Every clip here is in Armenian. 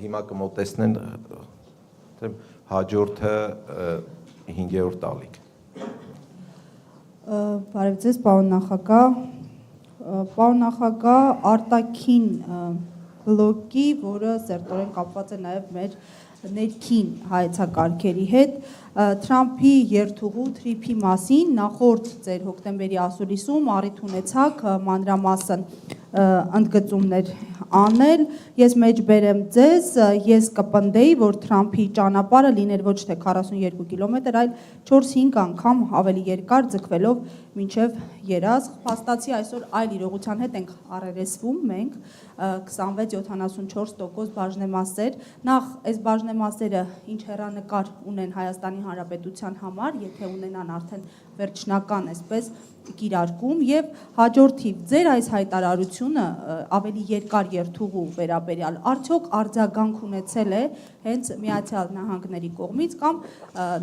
հիմա կմոտեցնեն հաջորդը 5-րդ տալիք։ Բարև ձեզ, պարոն նախագահ, արտաքին բլոկի, որը սերտորեն կապված է նաև մեր ներքին հայեցակարգերի հետ, Թրամփի երթուղու թրիփի մասին նախորդ ձեր հոկտեմբերի ասուլիսում առիթ ունեցաք մանրամասն ընդգծումներ անել, ես մեջ բերեմ ձեզ, ես կպնդեի, որ Թրամփի ճանապարհը լիներ ոչ թե 42 կիլոմետր, այլ 4-5 անգամ ավելի երկար ձգվելով մինչև երազղ, փաստացի այսօր այլ իրողության հետ ենք առերեսվում մենք, 26-74% բաժնեմասեր, նախ այս բաժնեմասերը ինչ հեռանկար ունեն Հայաստանի Հանրապետության համար, եթե ունենան արդեն վերջնական այսպես կիրարկում եւ հաջորդիվ ձեր այս հայտարարությունը ավելի երկար երթուղու վերաբերյալ արդյոք արձագանք ունեցել է հենց Միացյալ Նահանգների կողմից կամ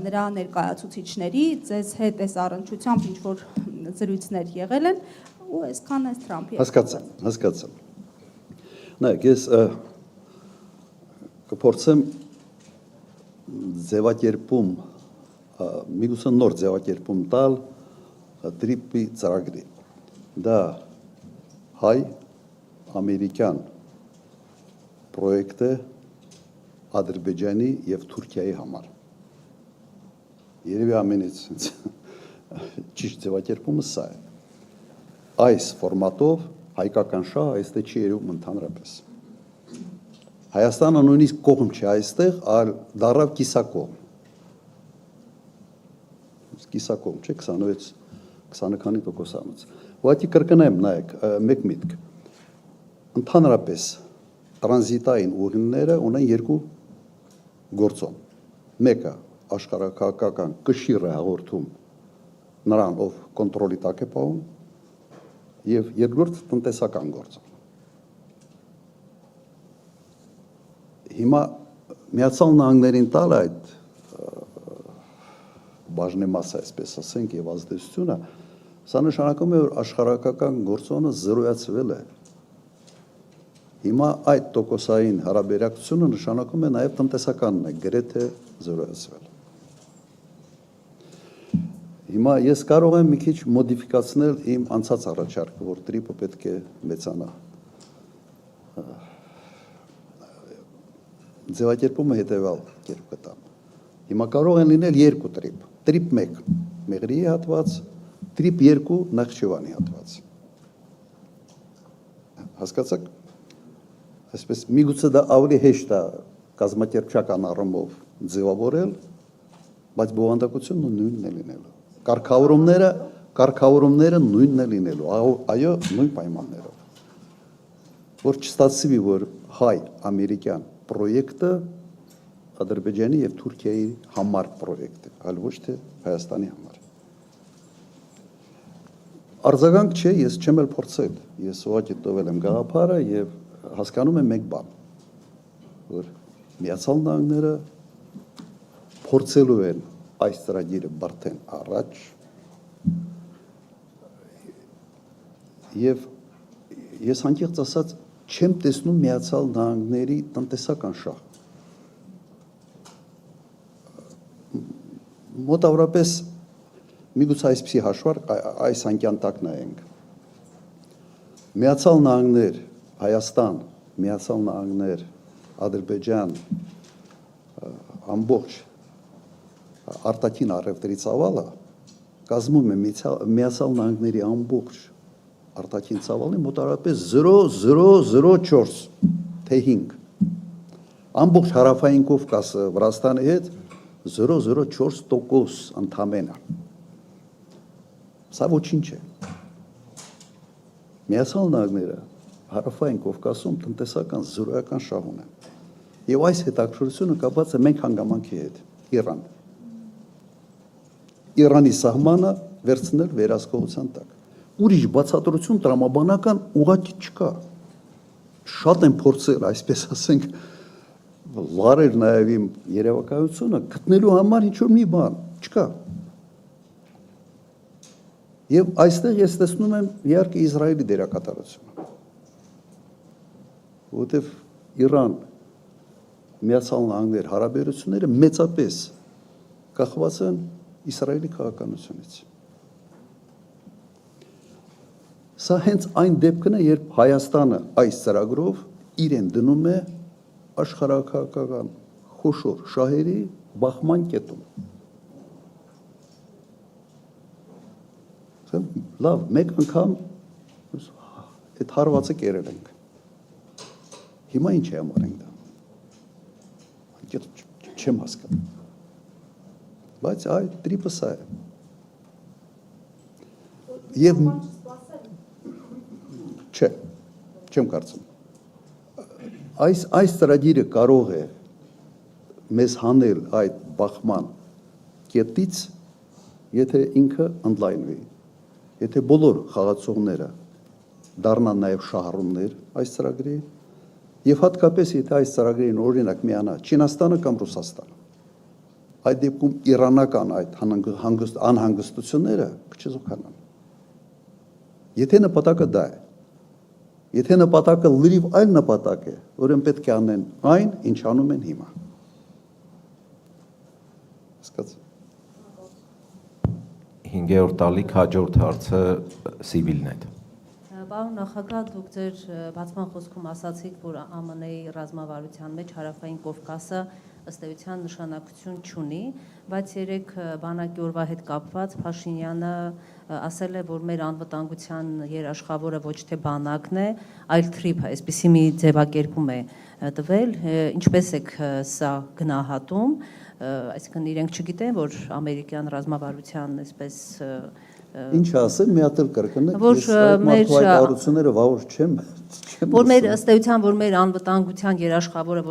նրա ներկայացուցիչների ձեզ հետ այս առնչությամբ ինչ որ զրույցներ եղել են ու այսքան այս Թրամփի հասկացա նայեք ես կփորձեմ ձևակերպում միգուցե նոր ձևակերպում տալ տրիպի ծրագրի դա հայ-ամերիկյան պրոյեկտ է Ադրբեջանի եւ Թուրքիայի համար երևի ամենից ճիշտ ձևակերպումը սա է այս ֆորմատով հայկական շահ այստեղ չի երևում ընդհանրապես Հայաստանը նույնիսկ կողմ չի այստեղ, այլ դառավ կիսակողմ։ Կիսակողմ չէ 26-20%-անոց։ Ուղղակի կրկնեմ, նայեք, մեկ միտք։ Ընդհանրապես տրանզիտային ուղիները ունեն երկու գործոն։ Մեկը աշխարհակահաղական կշիռ է հաղորդում նրան, ով կոնտրոլի տակ է պահում, եւ երկրորդ տնտեսական գործոն։ Հիմա Միացյալ Նահանգներին տալ այդ բաժնեմասը, այսպես ասենք, եւ ազդեցությունը, սա նշանակում է, որ աշխարհակական գործոնը զրոյացվել է։ Հիմա այդ տոկոսային հարաբերակցությունը նշանակում է նաեւ տնտեսականն է գրեթե զրոյացվել։ Հիմա ես կարող եմ մի քիչ մոդիֆիկացնել իմ անցած առաջարկը, որ տրիպը պետք է մեծանա։ Ձևակերպումը հետևյալ կերպ կտամ։ Հիմա կարող են լինել երկու տրիպ։ Տրիպ 1 Մեղրիի հատված, տրիպ 2 Նախճիվանի հատված։ Հասկացաք։ Այսպես միգուցե դա ավելի հեշտ է կազմակերպչական առումով ձևավորել, բայց բովանդակությունը նույնն է լինելու։ Կարգավորումները նույնն է լինելու, այո, նույն պայմաններով։ Որ չստացվի, որ հայ-ամերիկյան պրոյեկտը Ադրբեջանի եւ Թուրքիայի համար պրոյեկտ է, այլ ոչ թե Հայաստանի համար։ Արձագանք չէ, ես չեմ էլ փորձել, ես ուղղակի տվել եմ գաղափարը եւ հասկանում եմ մեկ բան, որ Միացյալ Նահանգները փորձելու են այս ծրագիրը բարձեն առաջ եւ ես անկեղծ ասած չեմ տեսնում Միացյալ Նահանգների տնտեսական շահ մոտավորապես միգուցե այսպիսի հաշվարկ այս անկյան տակ նայենք Միացյալ Նահանգներ Հայաստան Միացյալ Նահանգներ Ադրբեջան ամբողջ արտաքին առևտրի ծավալը կազմում է Միացյալ Նահանգների ամբողջ արտաքին ծավալի մոտավորապես 0.004 թե 5 ամբողջ հարավային Կովկասը Վրաստանի հետ 0.04% ընդամենը սա ոչինչ է Միացյալ Նահանգները հարավային Կովկասում տնտեսական զրոյական շահ ունեն եւ այս հետաքրքրությունը կապված է մենք հանգամանքի հետ Իրան Իրանի սահմանը վերցնել վերահսկողության տակ ուրիշ բացատրություն տրամաբանական ուղղակի չկա շատ են փորձել այսպես ասենք լարել նաեւ իմ երևակայությունը գտնելու համար ինչ որ մի բան չկա եւ այստեղ ես տեսնում եմ իհարկե Իսրայելի դերակատարությունը որովհետեւ Իրան Միացյալ Նահանգներ հարաբերությունները մեծապես կախված են Իսրայելի քաղաքականությունից։ Սա հենց այն դեպքն է, երբ Հայաստանը այս ծրագրով իրեն դնում է աշխարհակաղակական խոշոր շահերի բախման կետում։ Լավ, մեկ անգամ այդ հարվածը կերել ենք։ Հիմա ինչ է համար ենք դա։ Չեմ հասկանում։ Բայց այ տրիպը սա է։ Եվ չէ, չեմ կարծում։ Այս ծրագիրը կարող է մեզ հանել այդ բախման կետից, եթե ինքը ընդլայնվի, եթե բոլոր խաղացողները դառնան նաև շահառուներ այս ծրագրի, եւ հատկապես եթե այս ծրագրին օրինակ միանա Չինաստանը կամ Ռուսաստանը, այդ դեպքում իրանական այդ անհանգստությունները կչեզոքանան։ Եթե նպատակը դա է, եթե նպատակը լրիվ այլ նպատակ է, ուրեմն պետք է անեն այն, ինչ անում են հիմա։ Հասկացա։ 5-րդ տալիք հաջորդ հարցը Սիվիլնետ։ Պարոն նախագահ, դուք ձեր բացման խոսքում ասացիք, որ ԱՄՆ-ի ռազմավարության մեջ Հարավային Կովկասը ըստ էության նշանակություն չունի, բայց երեք բանակի օրվա հետ կապված Փաշինյանը ասել է, որ մեր անվտանգության երաշխավորը ոչ թե բանակն է, այլ թրիփը, այսպիսի մի ձևակերպում է տվել, ինչպես եք սա գնահատում, այսինքն իրենք չգիտեն, որ ամերիկյան ռազմավարության այսպես Ինչ ասեմ, մի հատ էլ կրկնեմ, որ ես այդ մարդու այդ առությունները վաղուց չեմ որ մեր ըստ էության, որ մեր անվտանգության երաշխավորը